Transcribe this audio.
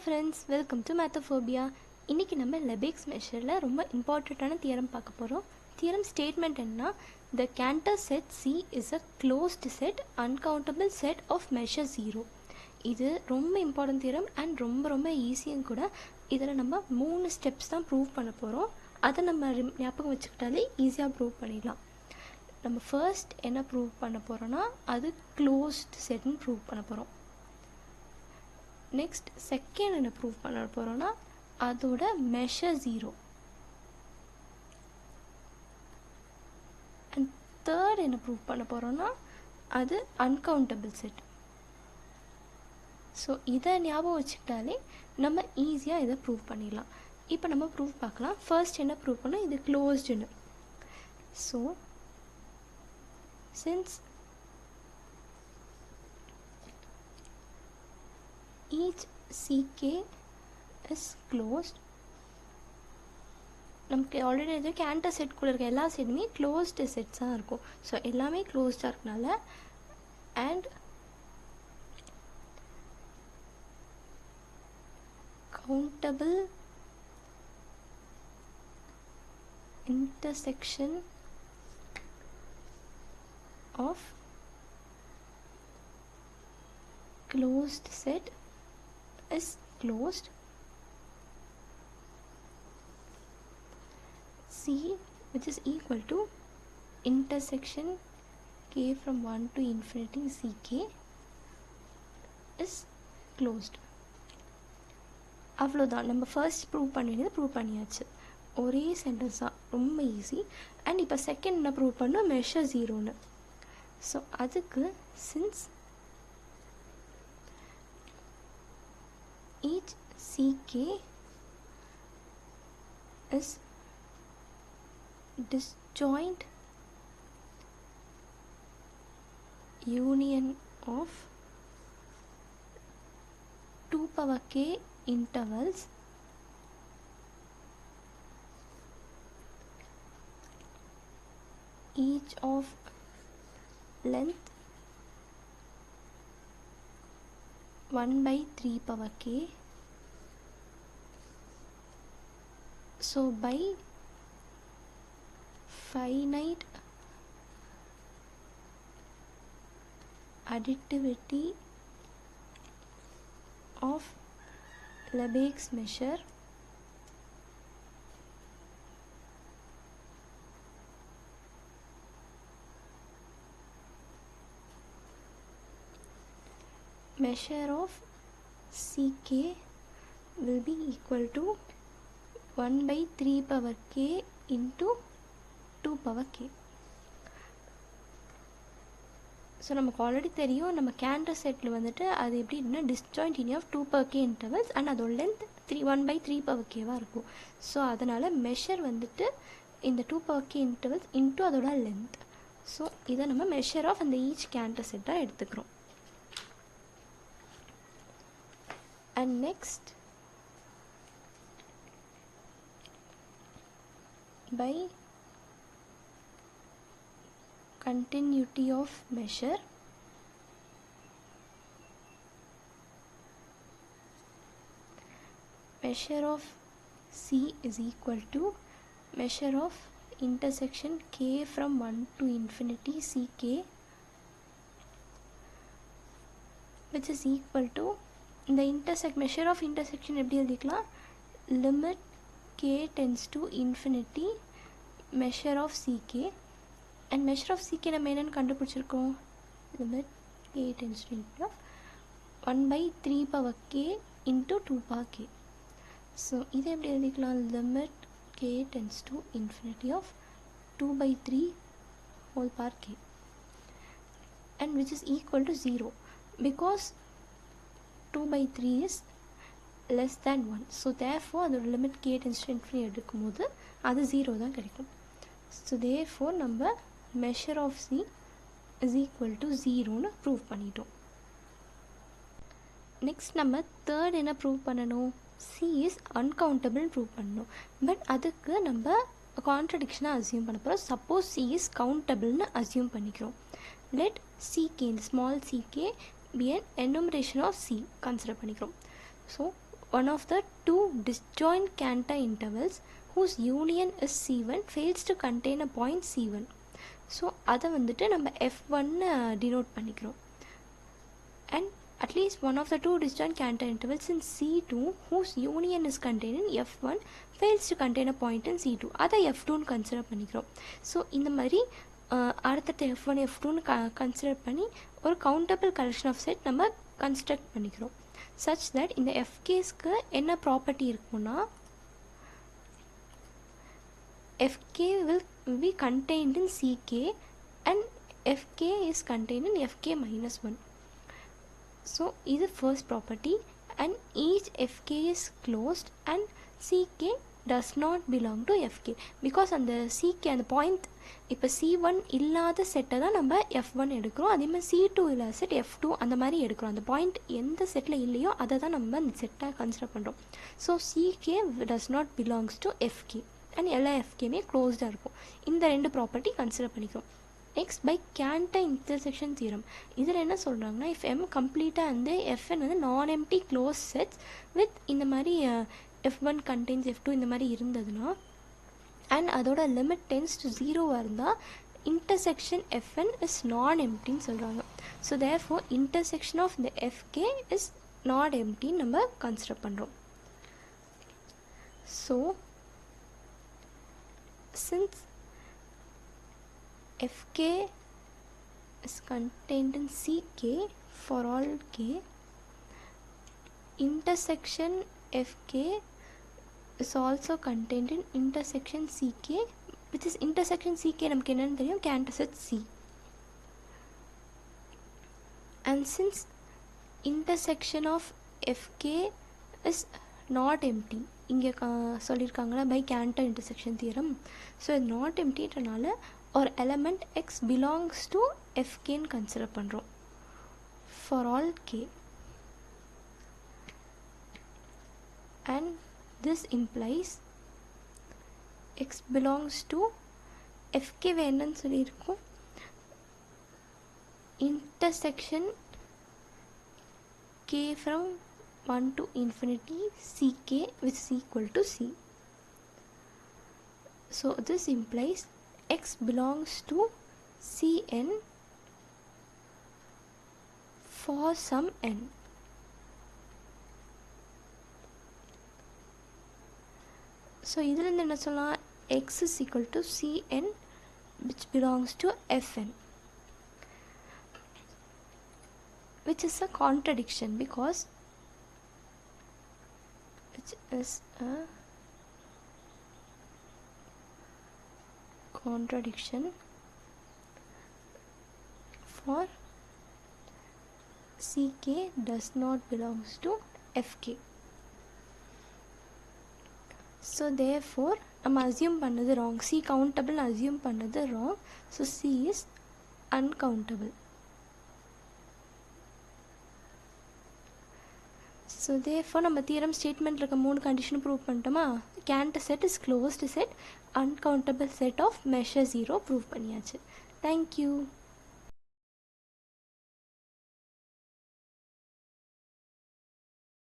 Friends, welcome to மேத்தஃபோபியா. இன்றைக்கி நம்ம லெபிக்ஸ் மெஷரில் ரொம்ப இம்பார்ட்டண்ட்டான தியரம் பார்க்க போகிறோம். தியரம் ஸ்டேட்மெண்ட் என்ன? The Cantor set C is a closed set uncountable set of measure 0. இது ரொம்ப இம்பார்ட்டன்ட் தியரம் அண்ட் ரொம்ப ஈஸியும் கூட. இதில் நம்ம 3 ஸ்டெப்ஸ் தான் ப்ரூவ் பண்ண போகிறோம். அதை நம்ம ஞாபகம் வச்சுக்கிட்டாலே ஈஸியாக ப்ரூவ் பண்ணிடலாம். நம்ம ஃபர்ஸ்ட் என்ன ப்ரூவ் பண்ண போகிறோன்னா அது க்ளோஸ்டு செட்னு ப்ரூவ் பண்ண போகிறோம். நெக்ஸ்ட் செகண்ட் என்ன ப்ரூவ் பண்ண போகிறோன்னா அதோட மெஷர் 0. அண்ட் தேர்ட் என்ன ப்ரூவ் பண்ண போகிறோன்னா அது அன்கவுண்டபிள் செட். ஸோ இதை ஞாபகம் வச்சுக்கிட்டாலே நம்ம ஈஸியாக இதை ப்ரூவ் பண்ணிடலாம். இப்போ நம்ம ப்ரூவ் பார்க்கலாம். ஃபர்ஸ்ட் என்ன ப்ரூவ் பண்ணோம், இது க்ளோஸ்டுன்னு. So since each ck is closed, நமக்கு ஆல்ரெடி இது கேண்டர் செட்குள்ளே இருக்க எல்லா செட்டுமே க்ளோஸ்டு செட்ஸாக இருக்கும். ஸோ எல்லாமே க்ளோஸ்டாக இருக்கனால and countable intersection of closed set is closed. C, which is equal to intersection k from 1 to infinity ck is closed. அவ்வளோதான். நம்ம first prove பண்ணிடுறது ப்ரூவ் பண்ணியாச்சு. ஒரே சென்டென்ஸ் தான், ரொம்ப ஈஸி. அண்ட் இப்போ செகண்ட் என்ன ப்ரூவ் பண்ணோம், மெஷர் 0ன்னு. ஸோ அதுக்கு since each ck is disjoint union of 2 power k intervals each of length 1/3 power k. So by finite additivity of Lebesgue measure, measure of ck will be equal to 1/3 power k into 2 power k. So நமக்கு already தெரியும், நம்ம Cantor செட்டில் வந்துட்டு அது எப்படின்னா disjoint union of 2 power k intervals and அதோட length 1/3 power k-வாக இருக்கும். ஸோ அதனால் மெஷர் வந்துட்டு இந்த 2 power k இன்டர்வல்ஸ் இன்ட்டு அதோட லென்த். ஸோ இதை நம்ம மெஷர் ஆஃப் அந்த ஈச் கேண்டர் செட்டாக எடுத்துக்கிறோம். And next, by continuity of measure, measure of c is equal to measure of intersection k from 1 to infinity ck, which is equal to இந்த measure of intersection எப்படி எழுதிக்கலாம், limit k tends to infinity measure of ck. And measure of ck நம்ம என்னென்னு கண்டுபிடிச்சிருக்கோம், limit k tends to infinity of 1/3 power k into 2 power k. So இதை எப்படி எழுதிக்கலாம், limit k tends to infinity of 2/3 whole power k and which is equal to 0 because 2/3 is less than 1. So therefore அதோட limit k tends to infinity எடுக்கும்போது அது 0 தான் கிடைக்கும். So therefore நம்ம measure of c is equal to 0ன்னு prove பண்ணிட்டோம். Next நம்ம third என்ன ப்ரூவ் பண்ணணும், c is uncountable ப்ரூவ் பண்ணணும். பட் அதுக்கு நம்ம கான்ட்ரடிக்ஷனாக அசியூம் பண்ண போகிறோம். சப்போஸ் c is countable-னு அசியூம் பண்ணிக்கிறோம். லெட் ck, இந்த small ck be an enumeration of c consider பண்ணிக்கிறோம். So one of the two disjoint Cantor intervals whose union is C1 fails to contain a point C1. So அதை வந்துட்டு நம்ம F1 denote பண்ணிக்கிறோம். And at least one of the two disjoint Cantor intervals in C2 whose union is contained in F1 fails to contain a point in C2. அதை F2ன்னு consider பண்ணிக்கிறோம். So இந்த மாதிரி அடுத்தடுத்த F1 F2ன்னு consider பண்ணி ஒரு countable collection of set நம்ம construct பண்ணிக்கிறோம். such that இந்த FKஸ்க்கு என்ன ப்ராப்பர்ட்டி இருக்கும்னா FK will be contained in CK and FK is contained in FK minus 1. So இது first property and each FK is closed and CK does not belong to FK because அந்த CK அந்த point இப்போ C1 இல்லாத செட்டை தான் நம்ம F1 எடுக்கிறோம். அதே மாதிரி C2 இல்லாத செட் F2 அந்த மாதிரி எடுக்கிறோம். அந்த பாயிண்ட் எந்த செட்டில் இல்லையோ அதை தான் நம்ம அந்த செட்டாக கன்சிடர் பண்ணுறோம். So CK does not belongs to FK and எல்லா FKமே க்ளோஸ்டாக இருக்கும். இந்த ரெண்டு ப்ராப்பர்ட்டி கன்சிடர் பண்ணிக்கிறோம். Next by Cantor intersection theorem இதில் என்ன சொல்கிறாங்கன்னா இஃப் M கம்ப்ளீட்டாக வந்து FN வந்து நான் எம்டி க்ளோஸ் செட்ஸ் வித் இந்த மாதிரி F1 contains F2 இந்த மாதிரி இருந்ததுன்னா அண்ட் அதோட லிமிட் டென்ஸ் டு 0 இருந்தால் intersection FN is நான் எம்டின்னு சொல்கிறாங்க. So therefore intersection of the FK is not empty நம்ம கன்சிடர் பண்ணுறோம். So since FK is contained in CK for all K, intersection FK is also contained in intersection CK, which is intersection CK நமக்கு என்னன்னு தெரியும் Cantor set C. And since intersection of FK is not empty இங்கே சொல்லியிருக்காங்களா by Cantor intersection theorem. So இது not எம்டின்றனால ஒரு element X belongs to FKன்னு consider பண்ணுறோம் for all K. And this implies X belongs to FK என்னன்னு சொல்லியிருக்கோம் intersection K from 1 to infinity CK which is equal to C. So this implies X belongs to Cn for some n. So இதிலிருந்து என்ன சொல்லலாம் X is equal to Cn which belongs to Fn, which is a contradiction because is a contradiction for CK does not belongs to FK. So therefore நம்ம assume பண்ணது wrong. C countable assume பண்ணது wrong. So C is uncountable. So therefore நம்ம theorem ஸ்டேட்மெண்ட்டில் இருக்க 3 condition prove பண்ணிட்டோமா. Cantor set is closed set, uncountable set of measure 0 prove பண்ணியாச்சு. Thank you.